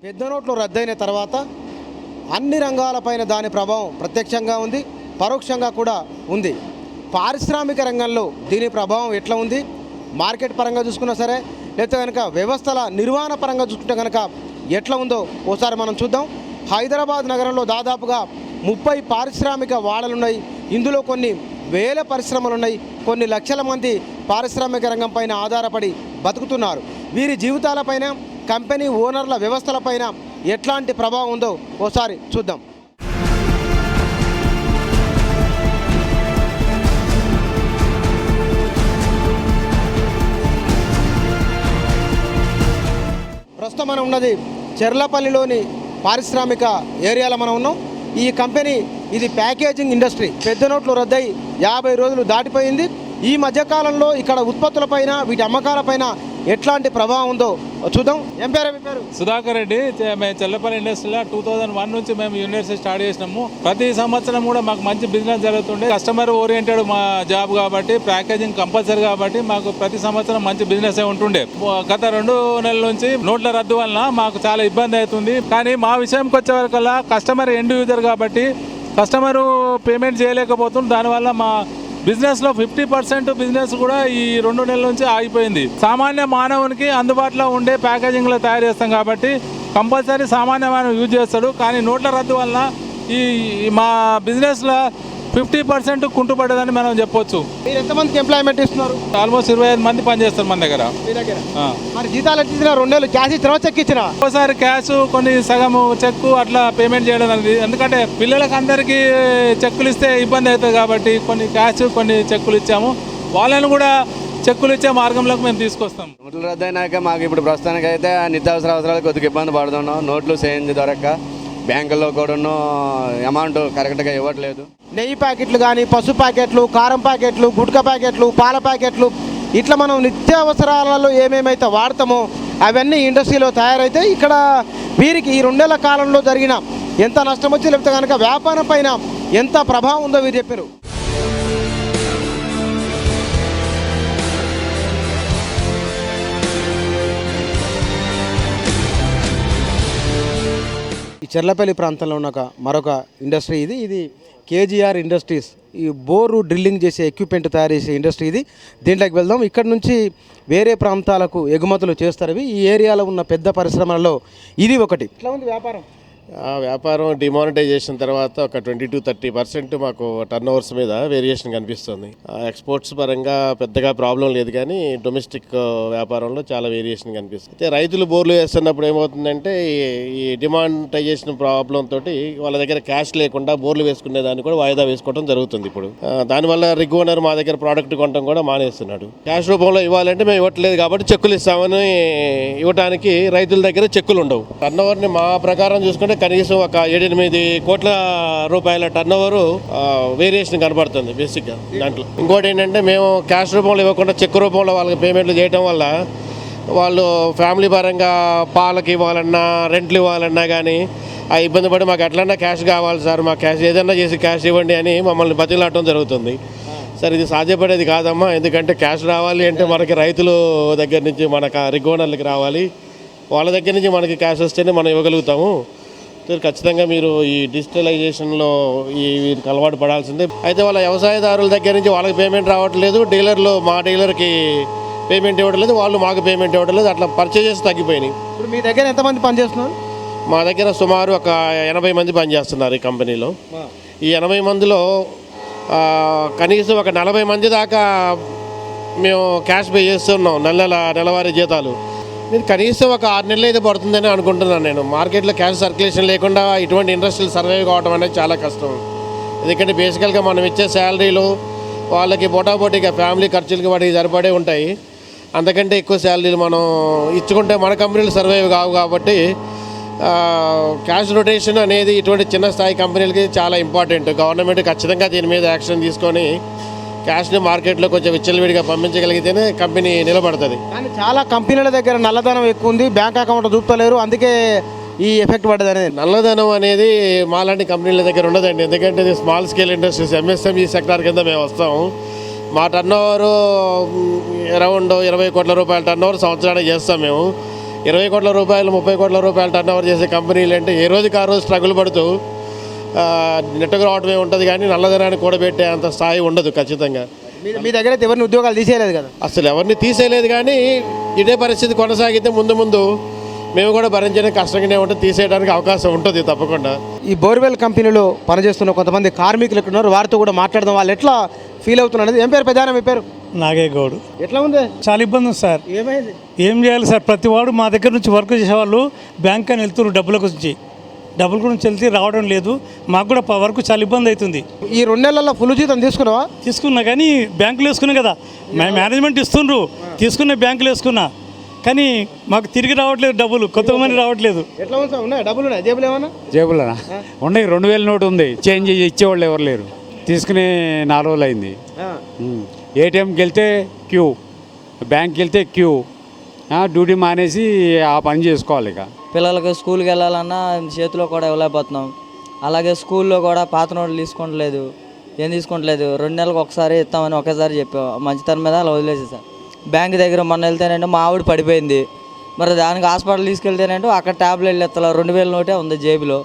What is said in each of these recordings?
పెద్ద నోట్లు రద్దయిన తర్వాత అన్ని రంగాలపైన దాని ప్రభావం ప్రత్యక్షంగా ఉంది, పరోక్షంగా కూడా ఉంది. పారిశ్రామిక రంగంలో దీని ప్రభావం ఎట్లా ఉంది, మార్కెట్ పరంగా చూసుకున్నా సరే, లేకపోతే కనుక వ్యవస్థల నిర్వహణ పరంగా చూసుకుంటే కనుక ఎట్లా ఉందో ఓసారి మనం చూద్దాం. హైదరాబాద్ నగరంలో దాదాపుగా 30 పారిశ్రామిక వాడలున్నాయి. ఇందులో కొన్ని వేల పరిశ్రమలు ఉన్నాయి. కొన్ని లక్షల మంది పారిశ్రామిక రంగం పైన ఆధారపడి బతుకుతున్నారు. వీరి జీవితాలపైన, కంపెనీ ఓనర్ల వ్యవస్థలపైన ఎట్లాంటి ప్రభావం ఉందో ఓసారి చూద్దాం. ప్రస్తుతం మనం ఉన్నది చెర్లపల్లిలోని పారిశ్రామిక ఏరియాలో మనం ఉన్నాం. ఈ కంపెనీ ఇది ప్యాకేజింగ్ ఇండస్ట్రీ. పెద్ద నోట్లు రద్దయి 50 రోజులు దాటిపోయింది. ఈ మధ్యకాలంలో ఇక్కడ ఉత్పత్తులపైన, వీటి అమ్మకాలపైన ఎట్లాంటి ప్రభావం ఉందో చూద్దాం. ఏం పేరు? మీ పేరు? సుధాకర్ రెడ్డి. మేము చెర్లపల్లి ఇండస్ట్రీలో 2001 నుంచి మేము యూనివర్సిటీ స్టార్ట్ చేసినాము. ప్రతి సంవత్సరం కూడా మాకు మంచి బిజినెస్ జరుగుతుండే. కస్టమర్ ఓరియంటెడ్ మా జాబ్ కాబట్టి, ప్యాకేజింగ్ కంపల్సరీ కాబట్టి మాకు ప్రతి సంవత్సరం మంచి బిజినెస్ ఉంటుండే. గత 2 నెలల నుంచి నోట్ల రద్దు వలన మాకు చాలా ఇబ్బంది అవుతుంది. కానీ మా విషయంకి వచ్చే వరకల్లా కస్టమర్ ఎండ్ యూజర్ కాబట్టి కస్టమరు పేమెంట్ చేయలేకపోతుంది. దానివల్ల మా బిజినెస్లో 50% బిజినెస్ కూడా ఈ 2 నెలల నుంచి ఆగిపోయింది. సామాన్య మానవునికి అందుబాటులో ఉండే ప్యాకేజింగ్లో తయారు చేస్తాం కాబట్టి కంపల్సరీ సామాన్య మానవు యూజ్ చేస్తాడు. కానీ నోట్ల రద్దు వలన ఈ మా బిజినెస్లో 50% కుంటుపడ్డదని మనం చెప్పొచ్చు. మీరు ఎంతమందికి ఎంప్లాయ్మెంట్ ఇస్తున్నారు? ఆల్మోస్ట్ 25 మంది పనిచేస్తారు మన దగ్గర. మీ దగ్గర మరి జీతాలు ఇచ్చిన 2 నెలలు క్యాష్ ఇచ్చిన చెక్ ఇచ్చిన? ఒకసారి క్యాష్, కొన్ని సగము చెక్ అట్లా పేమెంట్ చేయడం అనేది. ఎందుకంటే పిల్లలకు అందరికీ చెక్కులు ఇస్తే ఇబ్బంది అవుతుంది కాబట్టి కొన్ని క్యాష్, కొన్ని చెక్కులు ఇచ్చాము. వాళ్ళని కూడా చెక్కులు ఇచ్చే మార్గంలోకి మేము తీసుకొస్తాం. నోట్లు రద్దయినాక మాకు ఇప్పుడు ప్రస్తుతానికి అయితే నిత్యావసర అవసరాలు కొద్దిగా ఇబ్బంది పడుతున్నాం. నోట్లు చేంజ్ దొరక్క బ్యాంకుల్లో కూడా అమౌంట్ కరెక్ట్గా ఇవ్వట్లేదు. నెయ్యి ప్యాకెట్లు కానీ, పసుపు ప్యాకెట్లు, కారం ప్యాకెట్లు, గుట్కా ప్యాకెట్లు, పాల ప్యాకెట్లు, ఇట్లా మనం నిత్యావసరాలలో ఏమేమైతే వాడతామో అవన్నీ ఇండస్ట్రీలో తయారైతే ఇక్కడ వీరికి ఈ 2 నెలల కాలంలో జరిగిన ఎంత నష్టం వచ్చి, లేకపోతే కనుక వ్యాపారం పైన ఎంత ప్రభావం ఉందో వీరు చెప్పారు. ఈ చెర్లపల్లి ప్రాంతంలో ఉన్న మరొక ఇండస్ట్రీ ఇది కేజీఆర్ ఇండస్ట్రీస్. ఈ బోరు డ్రిల్లింగ్ చేసే ఎక్విప్మెంట్ తయారు చేసే ఇండస్ట్రీ ఇది. దీంట్లోకి వెళ్దాం. ఇక్కడ నుంచి వేరే ప్రాంతాలకు ఎగుమతులు చేస్తారు. ఈ ఏరియాలో ఉన్న పెద్ద పరిశ్రమలలో ఇది ఒకటి. ఇట్లా ఉంది వ్యాపారం. వ్యాపారం డిమానిటైజేషన్ తర్వాత ఒక 20-30% మాకు టర్న్ ఓవర్స్ మీద వేరియేషన్ కనిపిస్తుంది. ఎక్స్పోర్ట్స్ పరంగా పెద్దగా ప్రాబ్లం లేదు, కానీ డొమెస్టిక్ వ్యాపారంలో చాలా వేరియేషన్ కనిపిస్తుంది. అయితే రైతులు బోర్లు వేస్తున్నప్పుడు ఏమవుతుందంటే ఈ డిమానిటైజేషన్ ప్రాబ్లం తోటి వాళ్ళ దగ్గర క్యాష్ లేకుండా బోర్లు వేసుకునే దాన్ని కూడా వాయిదా వేసుకోవడం జరుగుతుంది. ఇప్పుడు దానివల్ల రిగ్ ఓనర్ మా దగ్గర ప్రోడక్ట్ కొనడం కూడా మానేస్తున్నాడు. క్యాష్ రూపంలో ఇవ్వాలంటే మేము ఇవ్వట్లేదు కాబట్టి చెక్కులు ఇస్తామని ఇవ్వడానికి రైతుల దగ్గర చెక్కులు ఉండవు. టర్న్ ఓవర్ని మా ప్రకారం చూసుకుంటే కనీసం ఒక 7-8 కోట్ల రూపాయల టర్న్ ఓవర్ వేరియేషన్ కనబడుతుంది బేసిక్గా దాంట్లో. ఇంకోటి ఏంటంటే మేము క్యాష్ రూపంలో ఇవ్వకుండా చెక్ రూపంలో వాళ్ళకి పేమెంట్లు చేయడం వల్ల వాళ్ళు ఫ్యామిలీ పరంగా పాలకి ఇవ్వాలన్నా, రెంట్లు ఇవ్వాలన్నా కానీ ఆ ఇబ్బంది పడి మాకు ఎట్లన్నా క్యాష్ కావాలి సార్, మాకు క్యాష్ ఏదన్నా చేసి క్యాష్ ఇవ్వండి అని మమ్మల్ని బతిలాడటం జరుగుతుంది. సార్ ఇది సాధ్యపడేది కాదమ్మా, ఎందుకంటే క్యాష్ రావాలి అంటే మనకి రైతుల దగ్గర నుంచి మనకు రిగ్ ఓనర్లకి రావాలి, వాళ్ళ దగ్గర నుంచి మనకి క్యాష్ వస్తేనే మనం ఇవ్వగలుగుతాము. ఖచ్చితంగా మీరు ఈ డిజిటలైజేషన్లో వీరికి అలవాటు పడాల్సిందే. అయితే వాళ్ళ వ్యవసాయదారుల దగ్గర నుంచి వాళ్ళకి పేమెంట్ రావట్లేదు, డీలర్లు మా డీలర్కి పేమెంట్ ఇవ్వడం లేదు, వాళ్ళు మాకు పేమెంట్ ఇవ్వడం లేదు. అట్లా పర్చేజెస్ తగ్గిపోయినాయి. ఇప్పుడు మీ దగ్గర ఎంతమంది పనిచేస్తున్నారు? మా దగ్గర సుమారు ఒక 80 మంది పనిచేస్తున్నారు ఈ కంపెనీలో. ఈ 80 మందిలో కనీసం ఒక 40 మంది దాకా మేము క్యాష్ పే చేస్తున్నాం. నెలవారీ జీతాలు నేను కనీసం ఒక 6 నెలలు అయితే పడుతుందని అనుకుంటున్నాను. నేను మార్కెట్లో క్యాష్ సర్క్యులేషన్ లేకుండా ఇటువంటి ఇండస్ట్రీలు సర్వైవ్ కావడం అనేది చాలా కష్టం. ఎందుకంటే బేసికల్గా మనం ఇచ్చే శాలరీలు వాళ్ళకి పోటాపోటీగా ఫ్యామిలీ ఖర్చులకి వాటికి సరిపడే ఉంటాయి. అంతకంటే ఎక్కువ శాలరీలు మనం ఇచ్చుకుంటే మన కంపెనీలు సర్వైవ్ కావు. కాబట్టి క్యాష్ రొటేషన్ అనేది ఇటువంటి చిన్న స్థాయి కంపెనీలకి చాలా ఇంపార్టెంట్. గవర్నమెంట్ ఖచ్చితంగా దీని మీద యాక్షన్ తీసుకొని క్యాష్ని మార్కెట్లో కొంచెం విచ్చలవిడిగా పంపించగలిగితేనే కంపెనీ నిలబడుతుంది. కానీ చాలా కంపెనీల దగ్గర నల్లధనం ఎక్కువ ఉంది, బ్యాంక్ అకౌంట్ చూపుతలేరు, అందుకే ఈ ఎఫెక్ట్ పడ్డది అనేది. నల్లధనం అనేది మాలాంటి కంపెనీల దగ్గర ఉండదండి. ఎందుకంటే ఇది small scale industries, MSME sector కింద మేము వస్తాము. మా టర్న్ ఓవర్ అరౌండ్ 20 కోట్ల రూపాయల టర్న్ ఓవర్ సంవత్సరానికి చేస్తాం మేము. 20 కోట్ల రూపాయలు 30 కోట్ల రూపాయలు టర్న్ ఓవర్ చేసే కంపెనీలు అంటే ఏ రోజుకి ఆ రోజు స్ట్రగుల్ పడుతూ నెట్టుకు రావడమే ఉంటుంది, కానీ నల్లధనాన్ని కూడబెట్టే అంత స్థాయి ఉండదు ఖచ్చితంగా. మీ దగ్గర అయితే ఎవరిని ఉద్యోగాలు తీసేయలేదు కదా? అసలు ఎవరిని తీసేయలేదు, కానీ ఇదే పరిస్థితి కొనసాగితే ముందు ముందు మేము కూడా భరించడానికి కష్టంగానే ఉంటుంది, తీసేయడానికి అవకాశం ఉంటుంది తప్పకుండా. ఈ బోర్వెల్ కంపెనీలో పనిచేస్తున్న కొంతమంది కార్మికులు ఇక్కడ ఉన్నారు, వారితో కూడా మాట్లాడదాం. వాళ్ళు ఎట్లా ఫీల్ అవుతున్నారు. ఏం పేరు పెద్దాయన మీ పేరు? నాగేగౌడ్. ఎట్లా ఉంది? చాలా ఇబ్బంది ఉంది సార్. ఏమైంది? ఏం చేయాలి సార్? ప్రతి వాడు మా దగ్గర నుంచి వర్క్ చేసేవాళ్ళు బ్యాంక్ అని వెళ్తున్నారు, డబ్బుల గురించి వెళ్తే రావడం లేదు. మాకు కూడా వర్క్ చాలా ఇబ్బంది అవుతుంది. ఈ 2 నెలల్లో ఫుల్ జీతం తీసుకున్నావా? తీసుకున్నా, కానీ బ్యాంకులు వేసుకున్నా కదా, మేనేజ్మెంట్ ఇస్తుండ్రు, తీసుకున్న బ్యాంకులు వేసుకున్నా, కానీ మాకు తిరిగి రావట్లేదు డబ్బులు, కొత్త మనీ రావట్లేదు. ఎట్లా ఉంది సార్? ఉన్నాయి డబ్బులు? ఉన్నాయి జేబులు ఏమన్నా? జేబులనా ఉన్నాయి. 2000 నోటు ఉంది, చేంజ్ ఇచ్చేవాళ్ళు ఎవరు లేరు. తీసుకుని 4 రోజులు అయింది. ఏటీఎంకి వెళ్తే క్యూ, బ్యాంక్కి వెళ్తే క్యూ, డ్యూటీ మానేసి ఆ పని చేసుకోవాలి. ఇక పిల్లలకి స్కూల్కి వెళ్ళాలన్నా చేతిలో కూడా ఇవ్వలేకపోతున్నాం. అలాగే స్కూల్లో కూడా పాత నోట్లు తీసుకోవట్లేదు, ఏం తీసుకోవట్లేదు. 2 నెలలకు ఒకసారి ఇస్తామని ఒకేసారి చెప్పాం, మంచితనం మీద అలా వదిలేసేసాం. బ్యాంక్ దగ్గర మొన్న వెళ్తేనంటే మా ఆవిడ పడిపోయింది, మరి దానికి హాస్పిటల్ తీసుకెళ్తేనంటే అక్కడ ట్యాబ్లెట్లు ఎత్తలా, 2000 నోటే ఉంది జేబులో.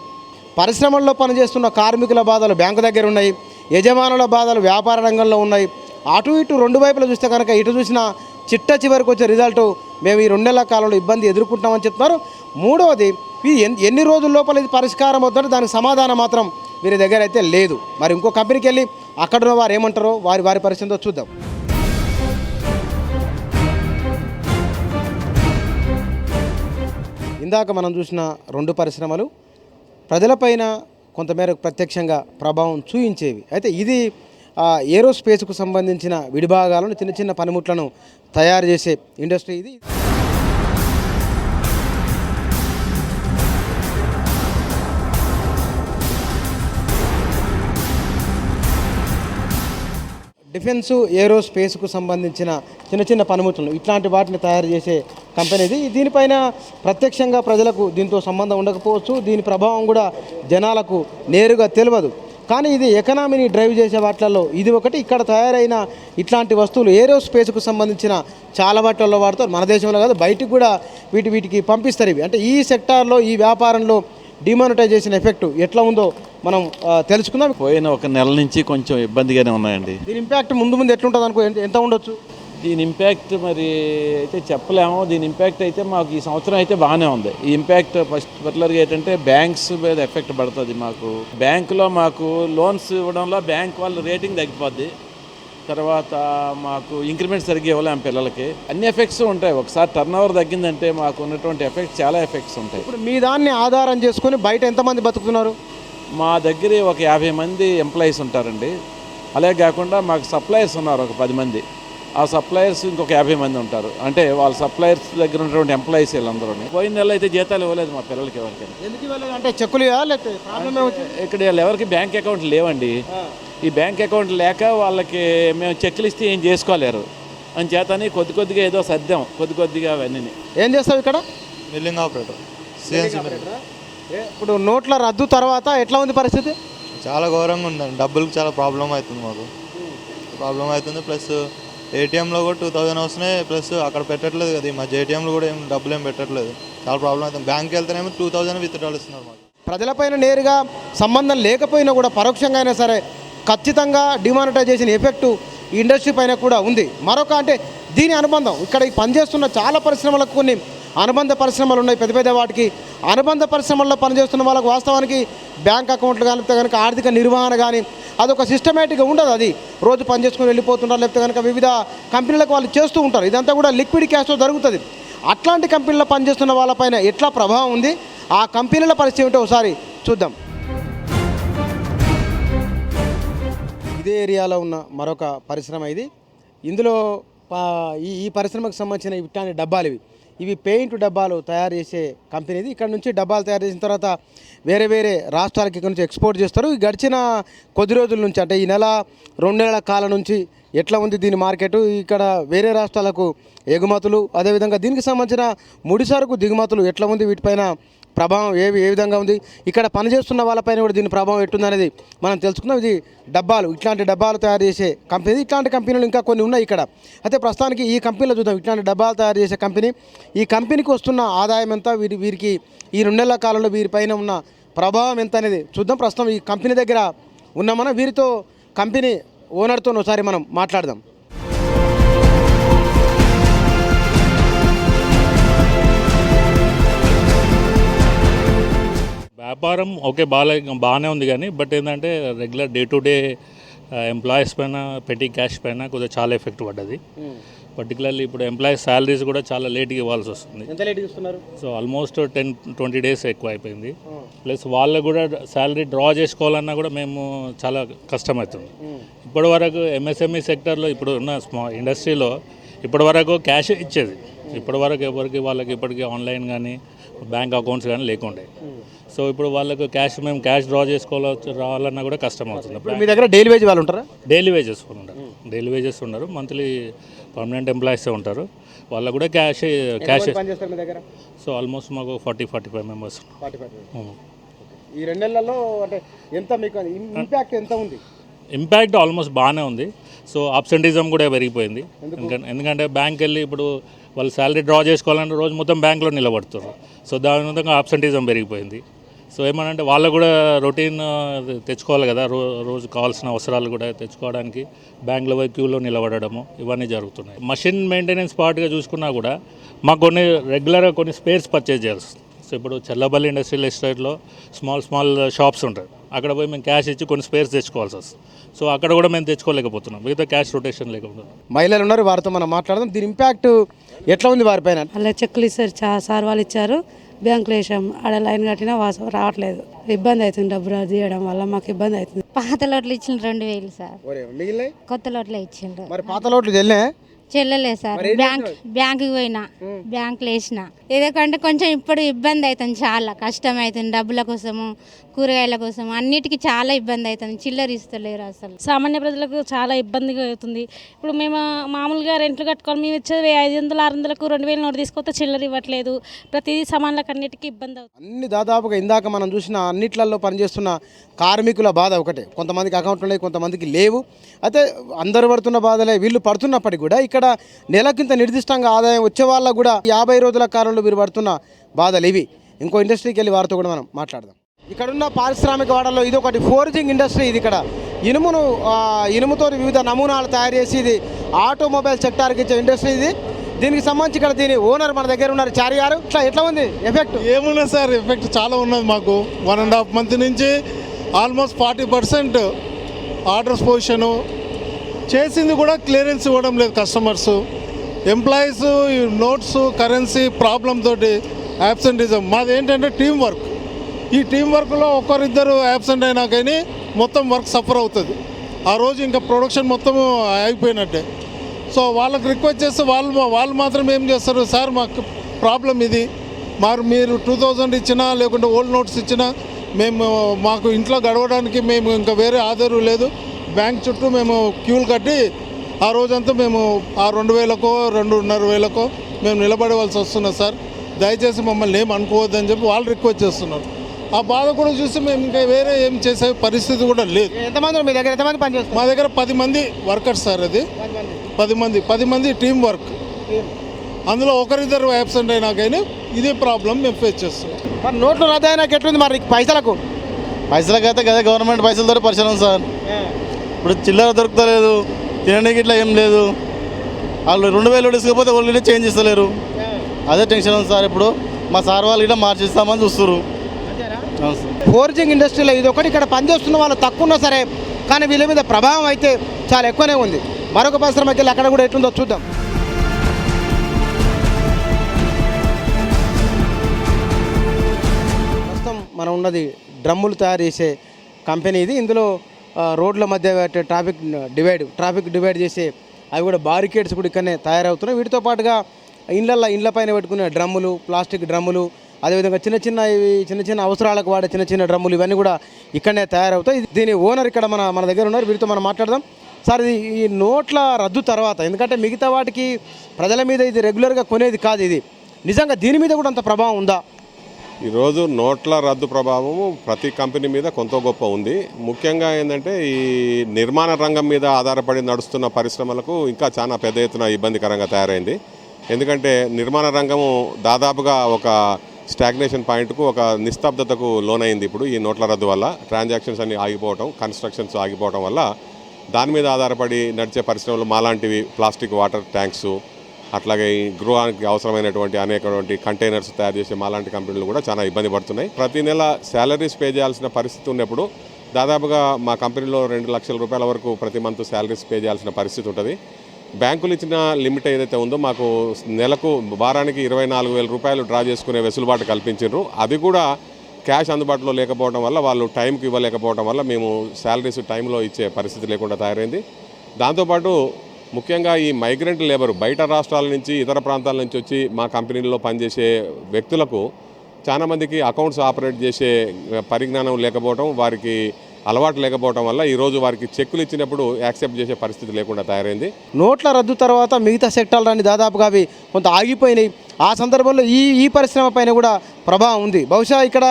పరిశ్రమల్లో పనిచేస్తున్న కార్మికుల బాధలు బ్యాంకు దగ్గర ఉన్నాయి, యజమానుల బాధలు వ్యాపార రంగంలో ఉన్నాయి. అటు ఇటు 2 వైపులు చూస్తే కనుక ఇటు చూసిన చివరికి వచ్చే రిజల్ట్ మేము ఈ 2 నెలల కాలంలో ఇబ్బంది ఎదుర్కొంటామని చెప్తున్నారు. మూడవది, ఇది ఎన్ని రోజుల లోపల ఇది పరిష్కారం అవుతుందంటే దానికి సమాధానం మాత్రం వీరి దగ్గర అయితే లేదు. మరి ఇంకో కంపెనీకి వెళ్ళి అక్కడున్న వారు ఏమంటారో వారి పరిస్థితితో చూద్దాం. ఇందాక మనం చూసిన 2 పరిశ్రమలు ప్రజలపైన కొంతమేరకు ప్రత్యక్షంగా ప్రభావం చూయించేవి. అయితే ఇది ఏరోస్పేస్కు సంబంధించిన విడిభాగాలను, చిన్న చిన్న పనిముట్లను తయారు చేసే ఇండస్ట్రీ ఇది. డిఫెన్సు, ఏరోస్పేస్కు సంబంధించిన చిన్న చిన్న పనిముట్లను ఇట్లాంటి వాటిని తయారు చేసే కంపెనీ ఇది. దీనిపైన ప్రత్యక్షంగా ప్రజలకు దీంతో సంబంధం ఉండకపోవచ్చు, దీని ప్రభావం కూడా జనాలకు నేరుగా తెలియదు. కానీ ఇది ఎకనామీని డ్రైవ్ చేసే వాటిల్లో ఇది ఒకటి. ఇక్కడ తయారైన ఇట్లాంటి వస్తువులు ఏరోస్పేస్కు సంబంధించిన చాలా వాటిల్లో వాడతారు. మన దేశంలో కాదు, బయటికి కూడా వీటికి పంపిస్తారు ఇవి. అంటే ఈ సెక్టార్లో, ఈ వ్యాపారంలో డిమానిటైజేషన్ ఎఫెక్ట్ ఎట్లా ఉందో మనం తెలుసుకుందాం. పోయిన 1 నెల నుంచి కొంచెం ఇబ్బందిగానే ఉన్నాయండి. దీని ఇంపాక్ట్ ముందు ఎట్లుంటుంది అనుకో, ఎంత ఉండొచ్చు? దీని ఇంపాక్ట్ మరి అయితే చెప్పలేము. దీని ఇంపాక్ట్ అయితే మాకు ఈ సంవత్సరం అయితే బాగానే ఉంది. ఈ ఇంపాక్ట్ పర్టికులర్గా ఏంటంటే బ్యాంక్స్ మీద ఎఫెక్ట్ పడుతుంది. మాకు బ్యాంకులో మాకు లోన్స్ ఇవ్వడంలో బ్యాంక్ వాళ్ళ రేటింగ్ తగ్గిపోద్ది. తర్వాత మాకు ఇంక్రిమెంట్ సరిగ్గా ఇవ్వలేము పిల్లలకి. అన్ని ఎఫెక్ట్స్ ఉంటాయి. ఒకసారి టర్న్ ఓవర్ తగ్గిందంటే మాకు ఉన్నటువంటి ఎఫెక్ట్స్ చాలా ఎఫెక్ట్స్ ఉంటాయి. ఇప్పుడు మీ దాన్ని ఆధారం చేసుకొని బయట ఎంతమంది బతుకుతున్నారు? మా దగ్గర ఒక 50 మంది ఎంప్లాయీస్ ఉంటారండి. అలాగే కాకుండా మాకు సప్లయర్స్ ఉన్నారు ఒక 10 మంది. ఆ సప్లయర్స్ ఇంకొక 50 మంది ఉంటారు. అంటే వాళ్ళ సప్లయర్స్ దగ్గర ఉన్నటువంటి ఎంప్లాయీస్ వీళ్ళందరూ. పోయిన నెల అయితే జీతాలు ఇవ్వలేదు మా పిల్లలకి ఎవరికైనా. ఎందుకు ఇవ్వలేదు అంటే చెక్కులు లేకపోతే ప్రాబ్లం ఇక్కడ ఎవరికి బ్యాంక్ అకౌంట్ లేవండి. ఈ బ్యాంక్ అకౌంట్ లేక వాళ్ళకి మేము చెక్కులు ఇస్తే ఏం చేసుకోలేరు అని చేతని కొద్దిగా ఏదో సర్దాం, కొద్దిగా అవన్నీ. ఏం చేస్తావు ఇక్కడ? Milling operator, CNC. ఇప్పుడు నోట్ల రద్దు తర్వాత ఎట్లా ఉంది పరిస్థితి? చాలా ఘోరంగా ఉందండి. డబ్బులకు చాలా ప్రాబ్లం అవుతుంది, మాకు ప్రాబ్లం అవుతుంది. ప్లస్ ఏటీఎంలో కూడా 2000 వస్తున్నాయి, ప్లస్ అక్కడ పెట్టట్లేదు కదా ఈ మధ్య. ఏటీఎంలో కూడా డబ్బులు ఏం పెట్టట్లేదు, చాలా ప్రాబ్లం అవుతుంది. బ్యాంక్కి వెళ్తేనేమో 2000 విత్డ్రాల్ ఇస్తున్నారు మాకు. ప్రజలపైన నేరుగా సంబంధం లేకపోయినా కూడా పరోక్షంగా అయినా సరే ఖచ్చితంగా డిమానిటైజేషన్ ఎఫెక్టు ఈ ఇండస్ట్రీ పైన కూడా ఉంది. మరొక అంటే దీని అనుబంధం ఇక్కడ పనిచేస్తున్న చాలా పరిశ్రమలకు కొన్ని అనుబంధ పరిశ్రమలు ఉన్నాయి. పెద్ద వాటికి అనుబంధ పరిశ్రమల్లో పనిచేస్తున్న వాళ్ళకు వాస్తవానికి బ్యాంక్ అకౌంట్లు కానీ లేకపోతే కనుక ఆర్థిక నిర్వహణ కానీ అదొక సిస్టమేటిక్గా ఉండదు. అది రోజు పనిచేసుకుని వెళ్ళిపోతుంటారు, లేకపోతే కనుక వివిధ కంపెనీలకు వాళ్ళు చేస్తూ ఉంటారు. ఇదంతా కూడా లిక్విడ్ క్యాష్తో జరుగుతుంది. అట్లాంటి కంపెనీల్లో పనిచేస్తున్న వాళ్ళపైన ఎట్లా ప్రభావం ఉంది, ఆ కంపెనీల పరిస్థితి ఏంటో ఒకసారి చూద్దాం. ఇదే ఏరియాలో ఉన్న మరొక పరిశ్రమ ఇది. ఇందులో ఈ పరిశ్రమకు సంబంధించిన ఇట్లాంటి డబ్బాలు ఇవి పెయింట్ డబ్బాలు తయారు చేసే కంపెనీ ఇది. ఇక్కడ నుంచి డబ్బాలు తయారు చేసిన తర్వాత వేరే రాష్ట్రాలకి ఇక్కడ నుంచి ఎక్స్పోర్ట్ చేస్తారు. గడిచిన కొద్ది రోజుల నుంచి అంటే ఈ నెల 2 నెలల కాలం నుంచి ఎట్లా ఉంది దీని మార్కెట్, ఇక్కడ వేరే రాష్ట్రాలకు ఎగుమతులు, అదేవిధంగా దీనికి సంబంధించిన ముడి సరుకు దిగుమతులు ఎట్లా ఉంది, వీటిపైన ప్రభావం ఏ విధంగా ఉంది, ఇక్కడ పనిచేస్తున్న వాళ్ళపైన కూడా దీని ప్రభావం ఎట్టుందనేది మనం తెలుసుకుందాం. ఇది డబ్బాలు, ఇట్లాంటి డబ్బాలు తయారు చేసే కంపెనీ. ఇట్లాంటి కంపెనీలు ఇంకా కొన్ని ఉన్నాయి ఇక్కడ. అయితే ప్రస్తుతానికి ఈ కంపెనీలో చూద్దాం. ఇట్లాంటి డబ్బాలు తయారు చేసే కంపెనీ, ఈ కంపెనీకి వస్తున్న ఆదాయం ఎంత, వీరికి ఈ 2 నెలల కాలంలో వీరిపైన ఉన్న ప్రభావం ఎంత అనేది చూద్దాం. ప్రస్తుతం ఈ కంపెనీ దగ్గర ఉన్నామన్నా, వీరితో కంపెనీ ఓనర్తో ఒకసారి మనం మాట్లాడదాం. వ్యాపారం ఓకే బాగానే ఉంది కానీ బట్ ఏంటంటే regular day to day employees పైన పెట్టి క్యాష్ పైన కొద్దిగా చాలా ఎఫెక్ట్ పడ్డది. పర్టికులర్లీ ఇప్పుడు ఎంప్లాయీస్ శాలరీస్ కూడా చాలా లేట్గా ఇవ్వాల్సి వస్తుంది. ఎంత లేట్గా ఇస్తున్నారు? సో ఆల్మోస్ట్ 10-20 డేస్ ఎక్కువ అయిపోయింది. ప్లస్ వాళ్ళకు కూడా శాలరీ డ్రా చేసుకోవాలన్నా కూడా మేము చాలా కష్టమవుతుంది. ఇప్పటి వరకు ఎంఎస్ఎంఈ సెక్టర్లో ఇప్పుడు ఉన్న ఇండస్ట్రీలో ఇప్పటి వరకు క్యాష్ ఇచ్చేది. ఇప్పటి వరకు ఎవరికి వాళ్ళకి ఇప్పటికీ ఆన్లైన్ కానీ బ్యాంక్ అకౌంట్స్ కానీ లేకుండే. సో ఇప్పుడు వాళ్ళకు మేము క్యాష్ డ్రా రావాలన్నా కూడా కష్టం అవుతుంది. మీ దగ్గర డైలీ వేజ్ వాళ్ళు ఉంటారా? డైలీ వేజెస్ ఉన్నారు. మంత్లీ పర్మనెంట్ ఎంప్లాయీస్ ఉంటారు. వాళ్ళకు కూడా క్యాష్ సో ఆల్మోస్ట్ మాకు 40-45 మెంబర్స్. ఈ 2 నెలల్లో అంటే ఎంత మీకు ఇంపాక్ట్ ఎంత ఉంది? ఇంపాక్ట్ ఆల్మోస్ట్ బాగానే ఉంది. సో అబ్సెంటిజం కూడా పెరిగిపోయింది. ఎందుకంటే బ్యాంక్ వెళ్ళి ఇప్పుడు వాళ్ళు శాలరీ డ్రా చేసుకోవాలంటే రోజు మొత్తం బ్యాంక్లో నిలబడుతారు. సో దాని విధంగా అబ్సెంటిజం పెరిగిపోయింది. సో ఏమనంటే వాళ్ళు కూడా రొటీన్ తెచ్చుకోవాలి కదా, రోజు కావాల్సిన అవసరాలు కూడా తెచ్చుకోవడానికి బ్యాంకులో పోయి క్యూలో నిలబడము ఇవన్నీ జరుగుతున్నాయి. మషిన్ మెయింటెనెన్స్ పార్ట్గా చూసుకున్నా కూడా మాకు కొన్ని రెగ్యులర్గా కొన్ని స్పేర్స్ పర్చేజ్ చేయాల్సి వస్తుంది. సో ఇప్పుడు చల్లబల్లి ఇండస్ట్రియల్ ఎస్టేట్లో స్మాల్ షాప్స్ ఉంటాయి. అక్కడ పోయి మేము క్యాష్ ఇచ్చి కొన్ని స్పేర్స్ తెచ్చుకోవాల్సి వస్తుంది. సో అక్కడ కూడా మేము తెచ్చుకోలేకపోతున్నాం, మిగతా క్యాష్ రొటేషన్ లేకుండా. మహిళలు ఉన్నారు, వారితో మనం మాట్లాడదాం. దీని ఇంపాక్ట్ ఎట్లా ఉంది వారిపైన? అలా చెక్కులు ఇస్తారు, సార్ వాళ్ళు ఇచ్చారు, బ్యాంకులో వేసాం, ఆడ లైన్ కట్టినా రావట్లేదు. ఇబ్బంది అవుతుంది, డబ్బులు తీయడం వల్ల మాకు ఇబ్బంది అవుతుంది. పాత లోట్లు ఇచ్చిన 2000 సార్, కొత్త లోట్లే ఇచ్చిండ్రు. మరి పాత లోట్లు చెల్లలేదు సార్. బ్యాంకుకి పోయినా, బ్యాంకులో వేసిన. ఎందుకంటే కొంచెం ఇప్పుడు ఇబ్బంది అవుతుంది, చాలా కష్టం అవుతుంది. డబ్బుల కోసము, కూరగాయల కోసం అన్నిటికీ చాలా ఇబ్బంది అవుతుంది. చిల్లర ఇస్తలేరు అసలు. సామాన్య ప్రజలకు చాలా ఇబ్బందిగా అవుతుంది. ఇప్పుడు మేము మామూలుగా రెంట్లు కట్టుకోవాలి, మేము ఇచ్చేది 500-600కు 2000 నోటు తీసుకొస్తే చిల్లర ఇవ్వట్లేదు. ప్రతి సామాన్లకు అన్నిటికీ ఇబ్బంది అవుతుంది. అన్ని దాదాపుగా ఇందాక మనం చూసిన అన్నిట్లలో పనిచేస్తున్న కార్మికుల బాధ ఒకటే. కొంతమందికి అకౌంట్లు ఉన్నాయి, కొంతమందికి లేవు. అయితే అందరు పడుతున్న బాధలే వీళ్ళు పడుతున్నప్పటికీ కూడా ఇక్కడ నెలకింత నిర్దిష్టంగా ఆదాయం వచ్చే వాళ్ళకు కూడా 50 రోజుల కాలంలో వీరు పడుతున్న బాధలు ఇవి. ఇంకో ఇండస్ట్రీకి వెళ్ళి వారితో కూడా మనం మాట్లాడదాం. ఇక్కడున్న పారిశ్రామిక వాడల్లో ఇది ఒకటి ఫోర్జింగ్ ఇండస్ట్రీ. ఇది ఇక్కడ ఇనుముతో వివిధ నమూనాలు తయారు చేసి ఇది ఆటోమొబైల్ సెక్టార్కి ఇచ్చే ఇండస్ట్రీ ఇది. దీనికి సంబంధించి ఇక్కడ దీని ఓనర్ మన దగ్గర ఉన్నారు, చారి గారు. ఇట్లా ఎట్లా ఉంది ఎఫెక్ట్? ఏమున్నా సార్, ఎఫెక్ట్ చాలా ఉన్నది మాకు. 1.5 మంత్ నుంచి ఆల్మోస్ట్ 40% ఆర్డర్స్ పొజిషను చేసింది కూడా క్లియరెన్స్ ఇవ్వడం లేదు customers. Employees notes currency problem తోటి యాబ్సెంటిజం. మాది ఏంటంటే టీం వర్క్. ఈ టీం వర్క్లో ఒకరిద్దరు యాబ్సెంట్ అయినా కానీ మొత్తం వర్క్ సఫర్ అవుతుంది. ఆ రోజు ఇంకా ప్రొడక్షన్ మొత్తం అయిపోయినట్టే. సో వాళ్ళకి రిక్వెస్ట్ చేస్తే వాళ్ళు మాత్రం ఏం చేస్తారు, సార్ మాకు ప్రాబ్లం ఇది, మీరు 2000 ఇచ్చినా లేకుంటే ఓల్డ్ నోట్స్ ఇచ్చినా మాకు ఇంట్లో గడవడానికి మేము ఇంకా వేరే ఆధారం లేదు, బ్యాంక్ చుట్టూ మేము క్యూలు కట్టి ఆ రోజంతా మేము ఆ 2000కో 2500కో మేము నిలబడవలసి వస్తున్నది సార్, దయచేసి మమ్మల్ని ఏం అనుకోవద్దని చెప్పి వాళ్ళు రిక్వెస్ట్ చేస్తున్నారు. ఆ బాధ కూడా చూసి మేము ఇంకా వేరే ఏం చేసే పరిస్థితి కూడా లేదు. ఎంతమంది మీ దగ్గర ఎంతమంది పనిచేస్తారు? మా దగ్గర 10 మంది వర్కర్స్ సార్. అది 10 మంది టీం వర్క్. అందులో ఒకరిద్దరు యాబ్సెంట్ అయినా కానీ ఇదే ప్రాబ్లం మేము ఫేస్ చేస్తున్నాం. మరి నోట్లు రద్దు అయినా ఎట్లుంది మరి పైసలకు అయితే కదా గవర్నమెంట్ పైసలతో పరిచయం సార్. ఇప్పుడు చిల్లర దొరుకుతలేదు, తినడానికి ఇట్లా ఏం లేదు. వాళ్ళు 2000 తీసుకపోతే వాళ్ళు చేంజ్ ఇస్తలేరు, అదే టెన్షన్ ఉంది సార్. ఇప్పుడు మా సార్ వాళ్ళు ఇట్లా మార్చిస్తామని చూస్తారు. ఫోర్జింగ్ ఇండస్ట్రీలో ఇది ఒకటి. ఇక్కడ పనిచేస్తున్న వాళ్ళు తక్కువ ఉన్నా సరే కానీ వీళ్ళ మీద ప్రభావం అయితే చాలా ఎక్కువనే ఉంది. మరొక పరిశ్రమకి వెళ్ళి అక్కడ కూడా ఎట్లుందో చూద్దాం. ప్రస్తుతం మనం ఉన్నది డ్రమ్ములు తయారు చేసే కంపెనీ ఇది. ఇందులో రోడ్ల మధ్య ట్రాఫిక్ డివైడ్ చేసే అవి కూడా బారికేడ్స్ కూడా ఇక్కడనే తయారవుతున్నాయి. వీటితో పాటుగా ఇండ్ల పైన పెట్టుకునే డ్రమ్ములు, ప్లాస్టిక్ డ్రమ్ములు, అదేవిధంగా చిన్న చిన్న అవసరాలకు వాడే చిన్న డ్రమ్ములు ఇవన్నీ కూడా ఇక్కడనే తయారవుతాయి. దీని ఓనర్ ఇక్కడ మన దగ్గర ఉన్నారు, వీరితో మనం మాట్లాడదాం. సార్, ఇది ఈ నోట్ల రద్దు తర్వాత, ఎందుకంటే మిగతా వాటికి ప్రజల మీద ఇది రెగ్యులర్గా కొనేది కాదు, ఇది నిజంగా దీని మీద కూడా అంత ప్రభావం ఉందా? ఈరోజు నోట్ల రద్దు ప్రభావము ప్రతి కంపెనీ మీద కొంత గొప్ప ఉంది. ముఖ్యంగా ఏంటంటే ఈ నిర్మాణ రంగం మీద ఆధారపడి నడుస్తున్న పరిశ్రమలకు ఇంకా చాలా పెద్ద ఎత్తున ఇబ్బందికరంగా తయారైంది. ఎందుకంటే నిర్మాణ రంగము దాదాపుగా ఒక స్టాగ్నేషన్ పాయింట్కు, ఒక నిస్తబ్దతకు లోనైంది. ఇప్పుడు ఈ నోట్ల రద్దు వల్ల ట్రాన్సాక్షన్స్ అన్ని ఆగిపోవటం, కన్స్ట్రక్షన్స్ ఆగిపోవటం వల్ల దాని మీద ఆధారపడి నడిచే పరిశ్రమలు మాలాంటివి ప్లాస్టిక్ వాటర్ ట్యాంక్స్, అట్లాగే ఈ గృహానికి అవసరమైనటువంటి అనేకటువంటి కంటైనర్స్ తయారు చేసే మాలాంటి కంపెనీలు కూడా చాలా ఇబ్బంది పడుతున్నాయి. ప్రతి నెల శాలరీస్ పే చేయాల్సిన పరిస్థితి ఉన్నప్పుడు దాదాపుగా మా కంపెనీలో 2 లక్షల రూపాయల వరకు ప్రతి మంత్ శాలరీస్ పే చేయాల్సిన పరిస్థితి ఉంటుంది. బ్యాంకులు ఇచ్చిన లిమిట్ ఏదైతే ఉందో మాకు నెలకు వారానికి 24,000 రూపాయలు డ్రా చేసుకునే వెసులుబాటు కల్పించారు. అది కూడా క్యాష్ అందుబాటులో లేకపోవడం వల్ల, వాళ్ళు టైంకి ఇవ్వలేకపోవడం వల్ల మేము శాలరీస్ టైంలో ఇచ్చే పరిస్థితి లేకుండా తయారైంది. దాంతోపాటు ముఖ్యంగా ఈ మైగ్రెంట్ లేబర్ బయట రాష్ట్రాల నుంచి, ఇతర ప్రాంతాల నుంచి వచ్చి మా కంపెనీల్లో పనిచేసే వ్యక్తులకు చాలామందికి అకౌంట్స్ ఆపరేట్ చేసే పరిజ్ఞానం లేకపోవడం, వారికి అలవాటు లేకపోవడం వల్ల ఈరోజు వారికి చెక్కులు ఇచ్చినప్పుడు యాక్సెప్ట్ చేసే పరిస్థితి లేకుండా తయారైంది. నోట్ల రద్దు తర్వాత మిగతా సెక్టార్లన్నీ దాదాపుగా అవి కొంత ఆగిపోయినాయి. ఆ సందర్భంలో ఈ పరిశ్రమ పైన కూడా ప్రభావం ఉంది. బహుశా ఇక్కడ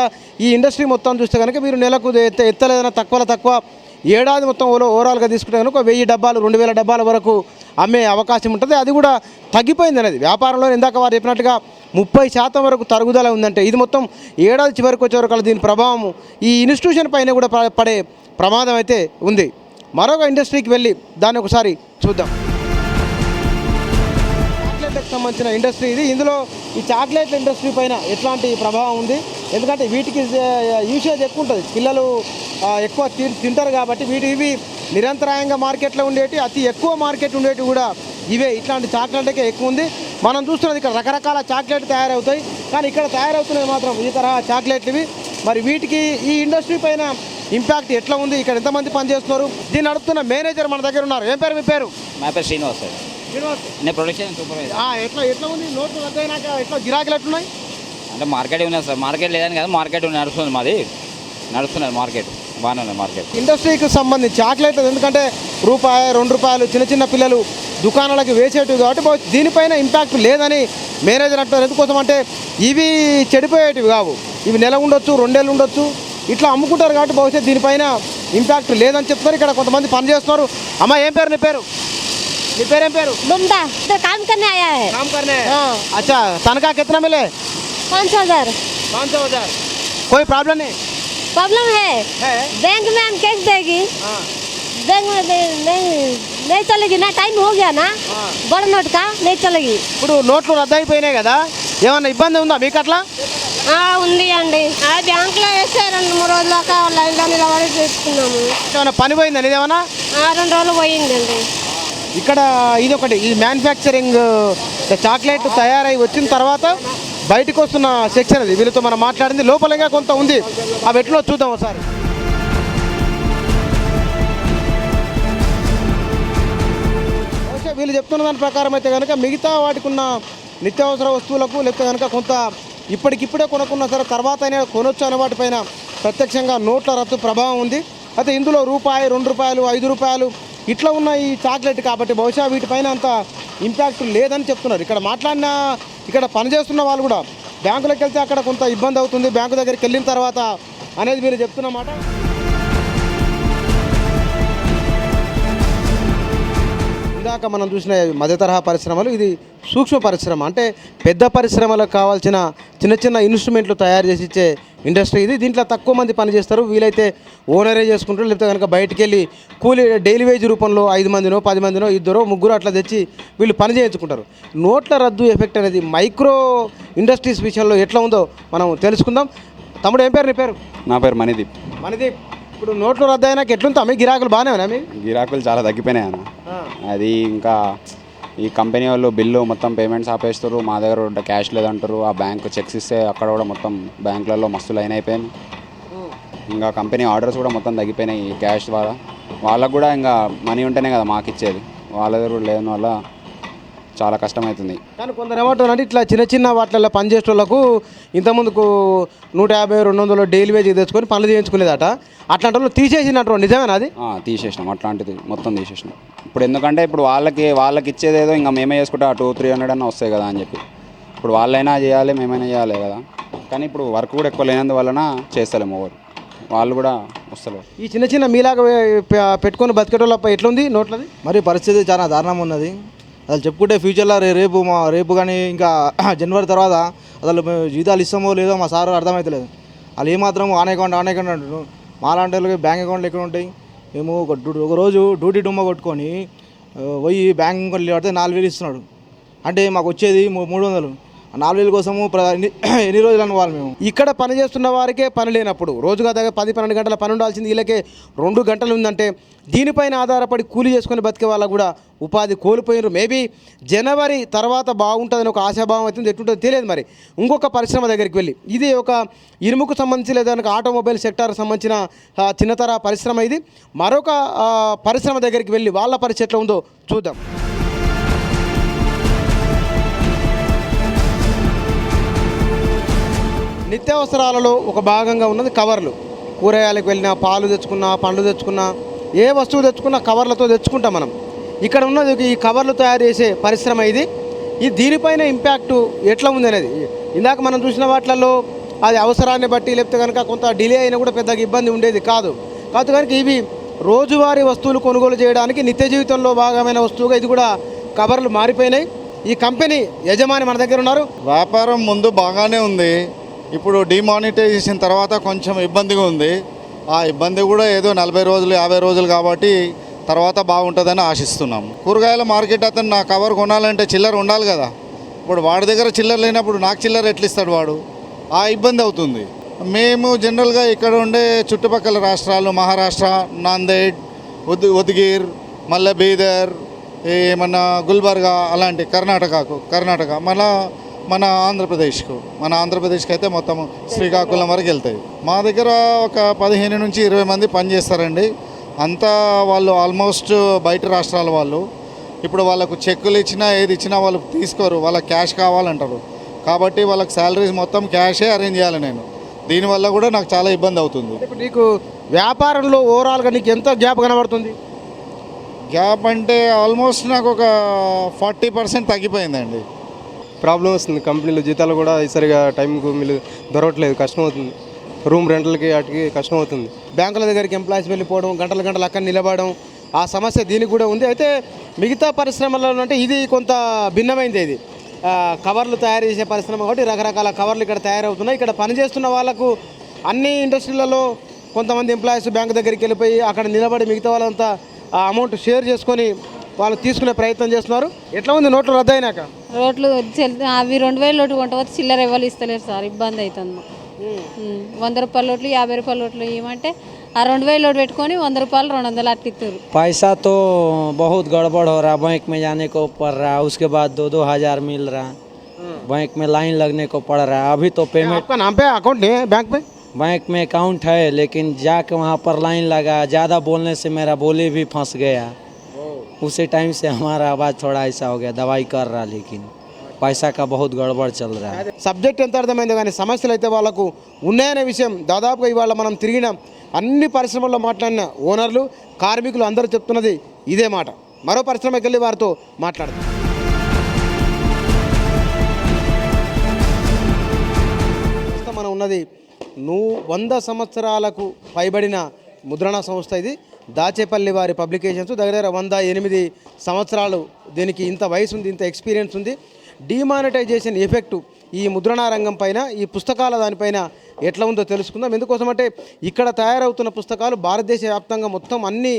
ఈ ఇండస్ట్రీ మొత్తం చూస్తే కనుక మీరు నెలకు ఎత్తలేదన్నా తక్కువ ఏడాది మొత్తం ఓవరాల్గా తీసుకుంటే కనుక 1000 డబ్బాలు 2000 డబ్బాల వరకు అమ్మే అవకాశం ఉంటుంది. అది కూడా తగ్గిపోయింది అనేది వ్యాపారంలో. ఇందాక వారు చెప్పినట్టుగా 30% వరకు తరుగుదల ఉందంటే ఇది మొత్తం ఏడాది చివరికి వచ్చే వరకు దీని ప్రభావం ఈ ఇన్స్టిట్యూషన్ పైన కూడా పడే ప్రమాదం అయితే ఉంది. మరొక ఇండస్ట్రీకి వెళ్ళి దాన్ని ఒకసారి చూద్దాం. చాక్లెట్లకు సంబంధించిన ఇండస్ట్రీ ఇది. ఇందులో ఈ చాక్లెట్ల ఇండస్ట్రీ పైన ఎట్లాంటి ప్రభావం ఉంది? ఎందుకంటే వీటికి యూసేజ్ ఎక్కువ ఉంటుంది, పిల్లలు ఎక్కువ తింటారు కాబట్టి ఇవి నిరంతరాయంగా మార్కెట్లో ఉండేవి, అతి ఎక్కువ మార్కెట్ ఉండేవి కూడా ఇవే. ఇట్లాంటి చాక్లెట్లకే ఎక్కువ ఉంది. మనం చూస్తున్నది ఇక్కడ రకరకాల చాక్లెట్లు తయారవుతాయి, కానీ ఇక్కడ తయారవుతున్నవి మాత్రం ఈ తరహా చాక్లెట్లు ఇవి. మరి వీటికి ఈ ఇండస్ట్రీ పైన ఇంపాక్ట్ ఎట్లా ఉంది? ఇక్కడ ఎంతమంది పనిచేస్తున్నారు? దీన్ని నడుపుతున్న మేనేజర్ మన దగ్గర ఉన్నారు. ఏం పేరు మీ పేరు? నా పేరు శ్రీనివాస్ సార్. నేను ప్రొడక్షన్ సూపర్వైజర్. ఎట్లా ఉంది నోట్లు రద్దయినాక ఎట్లా గిరాకీలు ఎట్లున్నాయి? అంటే మార్కెట్ ఉన్నది సార్. మార్కెట్ లేదని కాదు, మార్కెట్ నడుస్తుంది, మాది నడుస్తున్నది మార్కెట్, బాగానే ఉంది మార్కెట్. ఇండస్ట్రీకి సంబంధించి చాక్లెట్లు ఎందుకంటే రూపాయి 2 రూపాయలు చిన్న పిల్లలు దుకాణాలకు వేసేటివి కాబట్టి దీనిపైన ఇంపాక్ట్ లేదని మేనేజర్ అంటారు. ఎందుకోసం అంటే ఇవి చెడిపోయేటివి కావు, ఇవి నెల ఉండొచ్చు, 2 నెలలు ఉండొచ్చు, ఇట్లా అమ్ముకుంటారు కాబట్టి బహుశా దీనిపైన ఇంపాక్ట్ లేదని చెప్తున్నారు. ఇక్కడ కొంతమంది పని చేస్తున్నారు. అమ్మ ఏం పేరు నీ పేరు? నీ పేరేం పేరు? बुमदा तो काम करने आया है। काम करने? अच्छा, तनख्वाह कितना मिले? 5,000। 5,000। कोई प्रॉब्लम नहीं? प्रॉब्लम है बैंक में हम कैश देगी, बैंक में नहीं चलेगी ना, टाइम हो गया ना, बड़ा नोट का नहीं चलेगी. ఇప్పుడు నోట్లు రద్దయిపోయినాయి కదా, ఏమన్నా ఇబ్బంది ఉందా మీకు అట్లా? ఉంది అండి. బ్యాంకులో వేస్తే 2-3 రోజులక లైన్లో నిలబడి తీసుకున్నాము. ఏమన్నా పని పోయిందండి? ఇదేమన్నా 2 రోజులు పోయిందండి. ఇక్కడ ఇది ఒకటి, ఈ మ్యానుఫ్యాక్చరింగ్ చాక్లెట్ తయారై వచ్చిన తర్వాత బయటకు వస్తున్న సెక్షన్ అది. వీళ్ళతో మనం మాట్లాడింది లోపలంగా కొంత ఉంది, అవి ఎట్లా చూద్దాం ఒకసారి. వీళ్ళు చెప్తున్న దాని ప్రకారం అయితే కనుక మిగతా వాటికి ఉన్న నిత్యావసర వస్తువులకు లేకపోతే కనుక కొంత ఇప్పటికిప్పుడే కొనుక్కున్నా సరే తర్వాత అయినా కొనొచ్చు అనే వాటిపైన ప్రత్యక్షంగా నోట్ల రద్దు ప్రభావం ఉంది. అయితే ఇందులో రూపాయి 2 రూపాయలు 5 రూపాయలు ఇట్లా ఉన్న ఈ చాక్లెట్ కాబట్టి బహుశా వీటిపైన అంత ఇంపాక్ట్ లేదని చెప్తున్నారు. ఇక్కడ పనిచేస్తున్న వాళ్ళు కూడా బ్యాంకులకు వెళ్తే అక్కడ కొంత ఇబ్బంది అవుతుంది, బ్యాంకు దగ్గరికి వెళ్ళిన తర్వాత అనేది మీరు చెప్తున్నమాట. ఇందాక మనం చూసిన మధ్య తరహా పరిశ్రమలు, ఇది సూక్ష్మ పరిశ్రమ. అంటే పెద్ద పరిశ్రమలకు కావాల్సిన చిన్న ఇన్స్ట్రుమెంట్లు తయారు చేసి ఇచ్చే ఇండస్ట్రీ ఇది. దీంట్లో తక్కువ మంది పనిచేస్తారు, వీలైతే ఓనరే చేసుకుంటారు, లేకపోతే కనుక బయటికి వెళ్ళి కూలీ డైలీ వేజ్ రూపంలో 5 మందినో 10 మందినో 2-3 అట్లా తెచ్చి వీళ్ళు పని చేయించుకుంటారు. నోట్ల రద్దు ఎఫెక్ట్ అనేది మైక్రో ఇండస్ట్రీస్ విషయంలో ఎట్లా ఉందో మనం తెలుసుకుందాం. తమ్ముడు ఏం పేరు నీ పేరు? నా పేరు మణిదీప్. మణిదీప్, ఇప్పుడు నోట్లు రద్దు అయినాక ఎట్లుంటా మీ గిరాకులు బాగానే ఉన్నా? మీ గిరాకులు చాలా తగ్గిపోయినాయి అన్న. అది ఇంకా ఈ కంపెనీ వాళ్ళు బిల్లు మొత్తం పేమెంట్స్ ఆపేస్తారు, మా దగ్గర క్యాష్ లేదంటారు. ఆ బ్యాంక్ చెక్స్ ఇస్తే అక్కడ కూడా మొత్తం బ్యాంకులలో మస్తు లైన్ అయిపోయింది. ఇంకా కంపెనీ ఆర్డర్స్ కూడా మొత్తం తగ్గిపోయినాయి క్యాష్ ద్వారా. వాళ్ళకు కూడా ఇంకా మనీ ఉంటేనే కదా మాకు ఇచ్చేది, వాళ్ళ దగ్గర కూడా లేని వల్ల చాలా కష్టమవుతుంది. కానీ కొందరు ఏమంటారంటే ఇట్లా చిన్న వాటిల్లో పనిచేసే వాళ్ళకు ఇంతకుముందుకు 150-200 డైలీ వేజ్ తెచ్చుకొని పనులు చేయించుకునేదట, అట్లాంటి వాళ్ళు తీసేసినట్టు నిజమేనా? అది తీసేసినాం, అట్లాంటిది మొత్తం తీసేసినాం. ఇప్పుడు ఎందుకంటే ఇప్పుడు వాళ్ళకి ఇచ్చేదేదో ఇంకా మేమే చేసుకుంటే 200-300 అన్న వస్తాయి కదా అని చెప్పి ఇప్పుడు వాళ్ళైనా చేయాలి, మేమైనా చేయాలి కదా. కానీ ఇప్పుడు వర్క్ కూడా ఎక్కువ లేనందువలన చేస్తలేము ఎవరు, వాళ్ళు కూడా వస్తలేరు. ఈ చిన్న చిన్న మీలాగా పెట్టుకొని బతికేటోళ్ళ ఎట్లుంది నోట్లది? మరి పరిస్థితి చాలా దారుణంగా ఉన్నది. అసలు చెప్పుకుంటే ఫ్యూచర్లో రేపు కానీ ఇంకా జనవరి తర్వాత అసలు మేము జీతాలు ఇస్తామో లేదో మా సార్ అర్థమవుతలేదు. వాళ్ళు ఏమాత్రం ఆన్ అకౌంట్ అంటారు. మాలాంటి వాళ్ళకి బ్యాంక్ అకౌంట్లు ఎక్కడ ఉంటాయి? మేము ఒక రోజు డ్యూటీ డుమ్మ కొట్టుకొని పోయి బ్యాంక్ అకౌంట్ పడితే 4,000 ఇస్తున్నాడు. అంటే మాకు వచ్చేది 300. 4,000 కోసము ఎన్ని రోజులు అనుకోవాలి మేము? ఇక్కడ పని చేస్తున్న వారికే పని లేనప్పుడు రోజుగా దగ్గర 10-12 గంటల పని ఉండాల్సింది వీళ్ళకే 2 గంటలు ఉందంటే దీనిపైన ఆధారపడి కూలి చేసుకొని బతికే వాళ్ళకు కూడా ఉపాధి కోల్పోయినారు. మేబీ జనవరి తర్వాత బాగుంటుందని ఒక ఆశాభావం అవుతుంది, ఎట్టుంటుందో తెలియదు. మరి ఇంకొక పరిశ్రమ దగ్గరికి వెళ్ళి, ఇది ఒక ఇనుముకు సంబంధించి లేదా ఆటోమొబైల్ సెక్టార్కి సంబంధించిన చిన్నతర పరిశ్రమ. ఇది మరొక పరిశ్రమ దగ్గరికి వెళ్ళి వాళ్ళ పరిస్థితి ఎట్లా ఉందో చూద్దాం. నిత్యావసరాలలో ఒక భాగంగా ఉన్నది కవర్లు. కూరగాయలకు వెళ్ళినా, పాలు తెచ్చుకున్నా, పండ్లు తెచ్చుకున్నా, ఏ వస్తువు తెచ్చుకున్నా కవర్లతో తెచ్చుకుంటాం మనం. ఇక్కడ ఉన్నది ఈ కవర్లు తయారు చేసే పరిశ్రమ. ఇది దీనిపైన ఇంపాక్ట్ ఎట్లా ఉంది అనేది ఇందాక మనం చూసిన వాటిల్లో అది అవసరాన్ని బట్టి లేకపోతే కనుక కొంత డిలే అయినా కూడా పెద్దగా ఇబ్బంది ఉండేది కాదు. కనుక ఇవి రోజువారీ వస్తువులు కొనుగోలు చేయడానికి నిత్య జీవితంలో భాగమైన వస్తువుగా ఇది కూడా కవర్లు మారిపోయినాయి. ఈ కంపెనీ యజమాని మన దగ్గర ఉన్నారు. వ్యాపారం ముందు బాగానే ఉంది, ఇప్పుడు డిమానిటైజేషన్ తర్వాత కొంచెం ఇబ్బందిగా ఉంది. ఆ ఇబ్బంది కూడా ఏదో 40 రోజులు 50 రోజులు కాబట్టి తర్వాత బాగుంటుందని ఆశిస్తున్నాం. కూరగాయల మార్కెట్ అతను నా కవర్ కొనాలంటే చిల్లర ఉండాలి కదా. ఇప్పుడు వాడి దగ్గర చిల్లర లేనప్పుడు నాకు చిల్లర ఎట్లా ఇస్తాడు వాడు? ఆ ఇబ్బంది అవుతుంది. మేము జనరల్గా ఇక్కడ ఉండే చుట్టుపక్కల రాష్ట్రాలు మహారాష్ట్ర, నాందేడ్, ఉద్గిర్, మళ్ళీ బీదర్, ఏమన్నా గుల్బర్గా అలాంటి కర్ణాటక మళ్ళీ మన ఆంధ్రప్రదేశ్కి అయితే మొత్తం శ్రీకాకుళం వరకు వెళ్తాయి. మా దగ్గర ఒక 15 నుంచి 20 మంది పనిచేస్తారండి. అంతా వాళ్ళు ఆల్మోస్ట్ బయట రాష్ట్రాల వాళ్ళు. ఇప్పుడు వాళ్ళకు చెక్కులు ఇచ్చినా ఏది ఇచ్చినా వాళ్ళు తీసుకోరు, వాళ్ళకి క్యాష్ కావాలంటారు. కాబట్టి వాళ్ళకి శాలరీస్ మొత్తం క్యాషే అరేంజ్ చేయాలి నేను. దీనివల్ల కూడా నాకు చాలా ఇబ్బంది అవుతుంది. ఇప్పుడు నీకు వ్యాపారంలో ఓవరాల్గా నీకు ఎంత గ్యాప్ కనబడుతుంది? గ్యాప్ అంటే ఆల్మోస్ట్ నాకు ఒక 40% తగ్గిపోయిందండి. ప్రాబ్లం వస్తుంది. కంపెనీలో జీతాలు కూడా సరిగా టైంకు మీరు దొరకట్లేదు, కష్టం అవుతుంది. రూమ్ రెంట్లకి వాటికి కష్టం అవుతుంది. బ్యాంకుల దగ్గరికి ఎంప్లాయీస్ వెళ్ళిపోవడం, గంటలు అక్కడ నిలబడడం, ఆ సమస్య దీనికి కూడా ఉంది. అయితే మిగతా పరిశ్రమలలో అంటే ఇది కొంత భిన్నమైంది. ఇది కవర్లు తయారు చేసే పరిశ్రమ కాబట్టి రకరకాల కవర్లు ఇక్కడ తయారవుతున్నాయి. ఇక్కడ పనిచేస్తున్న వాళ్ళకు అన్ని ఇండస్ట్రీలలో కొంతమంది ఎంప్లాయీస్ బ్యాంకు దగ్గరికి వెళ్ళిపోయి అక్కడ నిలబడి మిగతా వాళ్ళంతా ఆ అమౌంట్ షేర్ చేసుకొని వాళ్ళు తీసుకునే ప్రయత్నం చేస్తున్నారు. ఎట్లా ఉంది నోట్లు రద్దు అయినాక? రోడ్లు అవి 2,000 నోటు కొంటవచ్చు, చిల్లర ఇవ్వాలి ఇస్తలేరు సార్, ఇబ్బంది అవుతుంది. 100 రూపాయల నోట్లు 50 రూపాయల నోట్లు ఇవ్వమంటే ఆ 2,000 నోటు పెట్టుకొని 100 రూపాయలు 200 అట్లా ఇస్తారు. पैसा तो बहुत गड़बड़ हो रहा है, बैंक में जाने को पड़ रहा है, उसके बाद 2-2 हज़ार मिल रहा है, बैंक में लाइन लगने को पड़ रहा है. अभी तो पेमेंट आपका नाम पे अकाउंट नहीं है बैंक में अकाउंट है, लेकिन जाके वहाँ पर लाइन लगा, ज़्यादा बोलने से मेरा बोली भी फंस गया. उसी टाइम से हमारा आवाज़ थोड़ा ऐसा हो गया, दवाई कर रहा लेकिन पैसा का बहुत गड़बड़ चल रहा है. సబ్జెక్ట్ ఎంత అర్థమైందో కానీ సమస్యలు అయితే వాళ్ళకు ఉన్నాయనే విషయం దాదాపుగా ఇవాళ మనం తిరిగిన అన్ని పరిశ్రమల్లో మాట్లాడిన ఓనర్లు, కార్మికులు అందరూ చెప్తున్నది ఇదే మాట. మరో పరిశ్రమకి వెళ్ళి వారితో మాట్లాడతాం. మనం ఉన్నది 100 సంవత్సరాలకు పైబడిన ముద్రణ సంస్థ. ఇది దాచేపల్లి వారి పబ్లికేషన్స్. దగ్గర 108 సంవత్సరాలు దీనికి ఇంత వయసు ఉంది, ఇంత ఎక్స్పీరియన్స్ ఉంది. డిమానిటైజేషన్ ఎఫెక్టు ఈ ముద్రణా రంగం పైన, ఈ పుస్తకాల దానిపైన ఎట్లా ఉందో తెలుసుకుందాం. ఎందుకోసమంటే ఇక్కడ తయారవుతున్న పుస్తకాలు భారతదేశ వ్యాప్తంగా మొత్తం అన్ని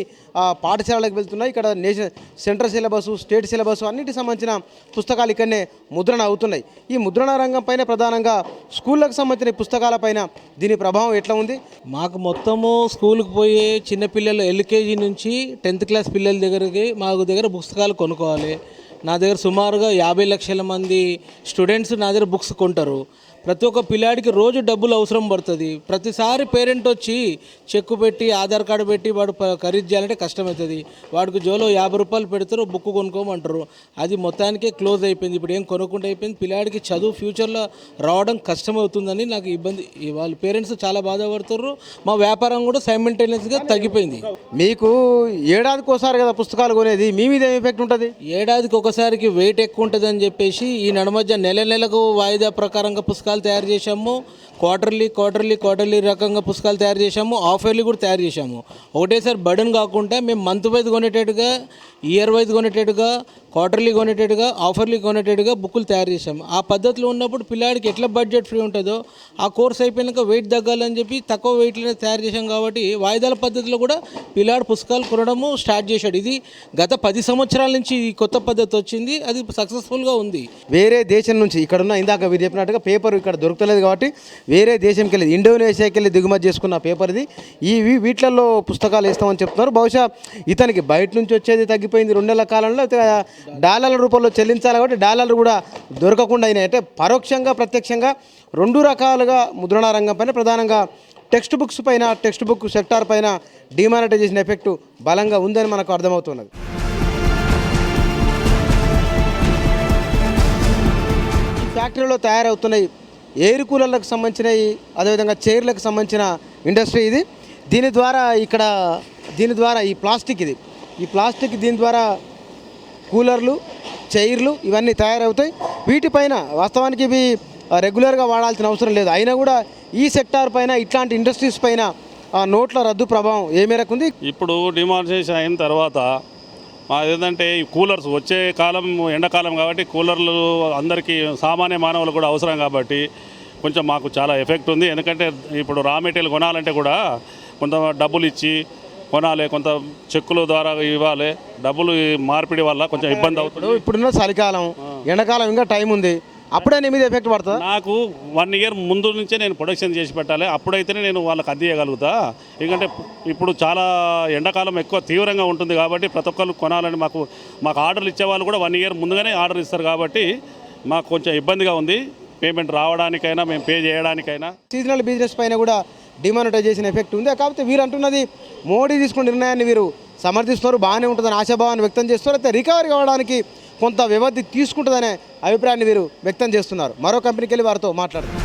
పాఠశాలలకు వెళ్తున్నాయి. ఇక్కడ సెంట్రల్ సిలబస్, స్టేట్ సిలబస్ అన్నిటికి సంబంధించిన పుస్తకాలు ఇక్కడనే ముద్రణ అవుతున్నాయి. ఈ ముద్రణా రంగం పైన ప్రధానంగా స్కూళ్ళకు సంబంధించిన పుస్తకాలపైన దీని ప్రభావం ఎట్లా ఉంది? మాకు మొత్తము స్కూల్కి పోయే చిన్నపిల్లలు ఎల్కేజీ నుంచి 10th క్లాస్ పిల్లల దగ్గరికి మాకు దగ్గర పుస్తకాలు కొనుక్కోవాలి. నా దగ్గర సుమారుగా 50 లక్షల మంది స్టూడెంట్స్ నా దగ్గర బుక్స్ కొంటారు. ప్రతి ఒక్క పిల్లాడికి రోజు డబ్బులు అవసరం పడుతుంది. ప్రతిసారి పేరెంట్ వచ్చి చెక్కు పెట్టి ఆధార్ కార్డు పెట్టి వాడు ఖరీదు చేయాలంటే కష్టమవుతుంది. వాడికి జోలో 50 రూపాయలు పెడతారు, బుక్ కొనుక్కోమంటారు. అది మొత్తానికే క్లోజ్ అయిపోయింది. ఇప్పుడు ఏం కొనుక్కుంటే అయిపోయింది. పిల్లాడికి చదువు ఫ్యూచర్లో రావడం కష్టమవుతుందని నాకు ఇబ్బంది. వాళ్ళ పేరెంట్స్ చాలా బాధపడుతారు. మా వ్యాపారం కూడా సైమల్టేనియస్గా తగ్గిపోయింది. మీకు ఏడాదికి ఒకసారి కదా పుస్తకాలు కొనేది, మీ మీద ఏం ఎఫెక్ట్ ఉంటుంది? ఏడాదికి ఒకసారికి వెయిట్ ఎక్కువ ఉంటుంది అని చెప్పేసి ఈ నడుమధ్య నెలకు వాయిదా ప్రకారంగా పుస్తకాలు పుస్తకాలు తయారు చేశాము, క్వార్టర్లీ రకంగా పుస్తకాలు తయారు చేశాము, హాఫ్ ఇయర్లీ కూడా తయారు చేశాము. ఒకటేసారి బర్డన్ కాకుండా మేము మంత్ వైజ్ కొనేటట్టుగా, ఇయర్ వైజ్ కొనేటట్టుగా, క్వార్టర్లీ కొనేటట్టుగా, హాఫర్లీ కొనేటట్టుగా బుక్కులు తయారు చేశాము. ఆ పద్ధతిలో ఉన్నప్పుడు పిల్లాడికి ఎట్లా బడ్జెట్ ఫ్రీ ఉంటుందో ఆ కోర్స్ అయిపోయినాక వెయిట్ తగ్గాలని చెప్పి తక్కువ వెయిట్లోనే తయారు చేశాం. కాబట్టి వాయిదాల పద్ధతిలో కూడా పిల్లాడు పుస్తకాలు కొనడము స్టార్ట్ చేశాడు. ఇది గత 10 సంవత్సరాల నుంచి ఈ కొత్త పద్ధతి వచ్చింది, అది సక్సెస్ఫుల్గా ఉంది. వేరే దేశం నుంచి ఇక్కడున్న ఇందాక మీరు చెప్పినట్టుగా పేపర్ ఇక్కడ దొరకలేదు కాబట్టి వేరే దేశంకి వెళ్ళి ఇండోనేషియాకి వెళ్ళి దిగుమతి చేసుకున్న పేపర్ ఇది. వీటిలలో పుస్తకాలు వేస్తామని చెప్తున్నారు. బహుశా ఇతనికి బయట నుంచి వచ్చేది తగ్గిపోయింది 2 నెలల కాలంలో. డాలర్ల రూపంలో చెల్లించాలి కాబట్టి డాలర్లు కూడా దొరకకుండా అయినాయి. అంటే పరోక్షంగా ప్రత్యక్షంగా 2 రకాలుగా ముద్రణా రంగం పైన, ప్రధానంగా టెక్స్ట్ బుక్స్ పైన, టెక్స్ట్ బుక్ సెక్టార్ పైన డిమానిటైజేషన్ ఎఫెక్ట్ బలంగా ఉందని మనకు అర్థమవుతున్నది. ఈ ఫ్యాక్టరీలో తయారవుతున్నాయి ఎయిర్ కూలర్లకు సంబంధించినవి, అదేవిధంగా చైర్లకు సంబంధించిన ఇండస్ట్రీ ఇది. దీని ద్వారా ఈ ప్లాస్టిక్ దీని ద్వారా కూలర్లు, చైర్లు ఇవన్నీ తయారవుతాయి. వీటిపైన వాస్తవానికి ఇవి రెగ్యులర్గా వాడాల్సిన అవసరం లేదు. అయినా కూడా ఈ సెక్టార్ పైన, ఇట్లాంటి ఇండస్ట్రీస్ పైన నోట్ల రద్దు ప్రభావం ఏ మేరకు ఉంది? ఇప్పుడు డిమానిటైజేషన్ అయిన తర్వాత ఏంటంటే ఈ కూలర్స్ వచ్చే కాలం ఎండాకాలం కాబట్టి కూలర్లు అందరికీ సామాన్య మానవులు కూడా అవసరం కాబట్టి కొంచెం మాకు చాలా ఎఫెక్ట్ ఉంది. ఎందుకంటే ఇప్పుడు రా మెటీరియల్ కొనాలంటే కూడా కొంత డబ్బులు ఇచ్చి కొనాలి, కొంత చెక్కుల ద్వారా ఇవ్వాలి. డబ్బులు మార్పిడి వల్ల కొంచెం ఇబ్బంది అవుతుంది. ఇప్పుడున్న చలికాలం, ఎండాకాలం ఇంకా టైం ఉంది, అప్పుడే నీ మీద ఎఫెక్ట్ పడుతుంది. నాకు 1 ఇయర్ ముందు నుంచే నేను ప్రొడక్షన్ చేసి పెట్టాలి, అప్పుడైతేనే నేను వాళ్ళకి అందియగలుగుతా. ఎందుకంటే ఇప్పుడు చాలా ఎండాకాలం ఎక్కువ తీవ్రంగా ఉంటుంది కాబట్టి ప్రతి ఒక్కరు కొనాలని మాకు ఆర్డర్లు ఇచ్చేవాళ్ళు కూడా 1 ఇయర్ ముందుగానే ఆర్డర్ ఇస్తారు కాబట్టి మాకు కొంచెం ఇబ్బందిగా ఉంది. పేమెంట్ రావడానికైనా, మేము పే చేయడానికైనా. సీజనల్ బిజినెస్ పైన కూడా డిమానిటైజేషన్ ఎఫెక్ట్ ఉంది. కాకపోతే వీరు అంటున్నది మోడీ తీసుకున్న నిర్ణయాన్ని వీరు సమర్థిస్తున్నారు, బాగానే ఉంటుందని ఆశాభావాన్ని వ్యక్తం చేస్తున్నారు. అయితే రికవరీ కావడానికి కొంత వ్యవధి తీసుకుంటుందనే అభిప్రాయాన్ని వీరు వ్యక్తం చేస్తున్నారు. మరో కంపెనీకి వెళ్ళి వారితో మాట్లాడుతున్నారు.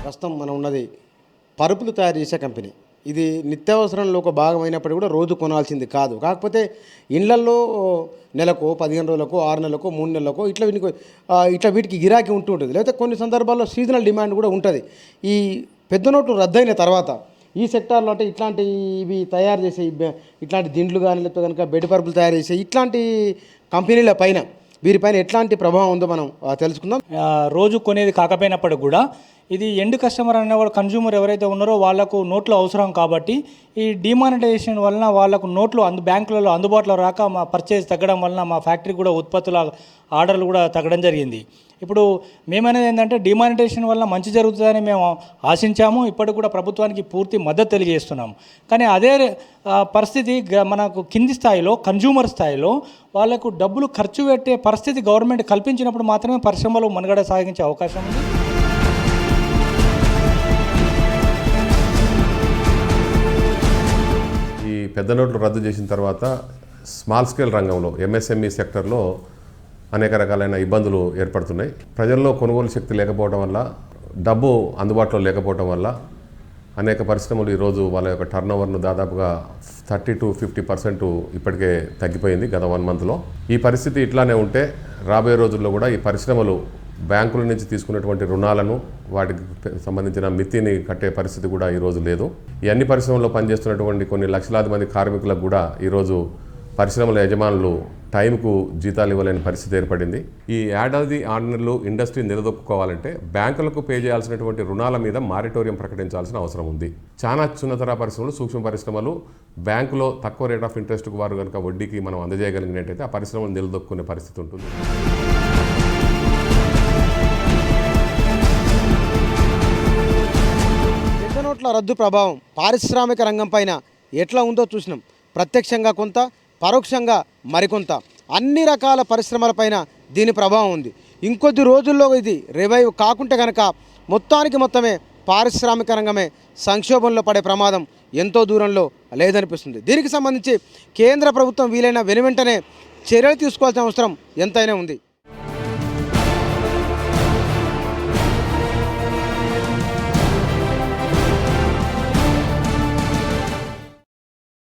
ప్రస్తుతం మనం ఉన్నది పరుపులు తయారు చేసే కంపెనీ. ఇది నిత్యావసరంలో ఒక భాగమైనప్పటికీ కూడా రోజు కొనాల్సింది కాదు. కాకపోతే ఇళ్లల్లో నెలకు 15 రోజులకు, 6 నెలలకు, 3 నెలలకు ఇట్లా వీటికి గిరాకీ ఉంటూ ఉంటుంది. లేకపోతే కొన్ని సందర్భాల్లో సీజనల్ డిమాండ్ కూడా ఉంటుంది. ఈ పెద్ద నోట్లు రద్దయిన తర్వాత ఈ సెక్టార్లో అంటే ఇవి తయారు చేసే ఇట్లాంటి దిండ్లు కానీ, లేకపోతే కనుక బెడ్ పరుపులు తయారు చేసే ఇట్లాంటి కంపెనీల పైన, వీరిపైన ఎట్లాంటి ప్రభావం ఉందో మనం తెలుసుకుందాం. రోజు కొనేది కాకపోయినప్పటికి కూడా ఇది ఎండ్ కస్టమర్ అనేవాడు, కన్జ్యూమర్ ఎవరైతే ఉన్నారో వాళ్ళకు నోట్లు అవసరం కాబట్టి ఈ డిమానిటైజేషన్ వలన వాళ్ళకు నోట్లు బ్యాంకులలో అందుబాటులో రాక మా పర్చేజ్ తగ్గడం వలన మా ఫ్యాక్టరీ కూడా ఉత్పత్తుల ఆర్డర్లు కూడా తగ్గడం జరిగింది. ఇప్పుడు మేమనేది ఏంటంటే డిమానిటైజేషన్ వల్ల మంచి జరుగుతుందని మేము ఆశించాము. ఇప్పటికి కూడా ప్రభుత్వానికి పూర్తి మద్దతు తెలియజేస్తున్నాము. కానీ అదే పరిస్థితి మనకు కింది స్థాయిలో, కన్జ్యూమర్ స్థాయిలో వాళ్ళకు డబ్బులు ఖర్చు పెట్టే పరిస్థితి గవర్నమెంట్ కల్పించినప్పుడు మాత్రమే పరిశ్రమలు మనుగడ సాగించే అవకాశం ఉంది. ఈ పెద్ద నోట్లు రద్దు చేసిన తర్వాత స్మాల్ స్కేల్ రంగంలో, ఎంఎస్ఎంఈ సెక్టర్లో అనేక రకాలైన ఇబ్బందులు ఏర్పడుతున్నాయి. ప్రజల్లో కొనుగోలు శక్తి లేకపోవడం వల్ల, డబ్బు అందుబాటులో లేకపోవడం వల్ల అనేక పరిశ్రమలు ఈరోజు వాళ్ళ యొక్క టర్నోవర్ను దాదాపుగా 30 to 50% ఇప్పటికే తగ్గిపోయింది గత 1 మంత్లో. ఈ పరిస్థితి ఇట్లానే ఉంటే రాబోయే రోజుల్లో కూడా ఈ పరిశ్రమలు బ్యాంకుల నుంచి తీసుకున్నటువంటి రుణాలను, వాటికి సంబంధించిన మితిని కట్టే పరిస్థితి కూడా ఈరోజు లేదు. ఈ అన్ని పరిశ్రమల్లో పనిచేస్తున్నటువంటి కొన్ని లక్షలాది మంది కార్మికులకు కూడా ఈరోజు పరిశ్రమల యజమానులు టైంకు జీతాలు ఇవ్వలేని పరిస్థితి ఏర్పడింది. ఈ ఏడాది ఆర్డినర్లు ఇండస్ట్రీ నిలదొక్కుకోవాలంటే బ్యాంకులకు పే చేయాల్సినటువంటి రుణాల మీద మారిటోరియం ప్రకటించాల్సిన అవసరం ఉంది. చాలా చిన్నతర పరిశ్రమలు, సూక్ష్మ పరిశ్రమలు బ్యాంకులో తక్కువ రేట్ ఆఫ్ ఇంట్రెస్ట్కు వారు కనుక వడ్డీకి మనం అందజేయగలిగినట్టయితే ఆ పరిశ్రమలు నిలదొక్కునే పరిస్థితి ఉంటుంది. పెద్ద నోట్ల రద్దు ప్రభావం పారిశ్రామిక రంగం పైన ఎట్లా ఉందో చూసినాం. ప్రత్యక్షంగా కొంత, పరోక్షంగా మరికొంత, అన్ని రకాల పరిశ్రమలపైన దీని ప్రభావం ఉంది. ఇంకొద్ది రోజుల్లో ఇది రివైవ్ కాకుంటే కనుక మొత్తమే పారిశ్రామిక రంగమే సంక్షోభంలో పడే ప్రమాదం ఎంతో దూరంలో లేదనిపిస్తుంది. దీనికి సంబంధించి కేంద్ర ప్రభుత్వం వీలైన వెనువెంటనే చర్యలు తీసుకోవాల్సిన అవసరం ఎంతైనా ఉంది.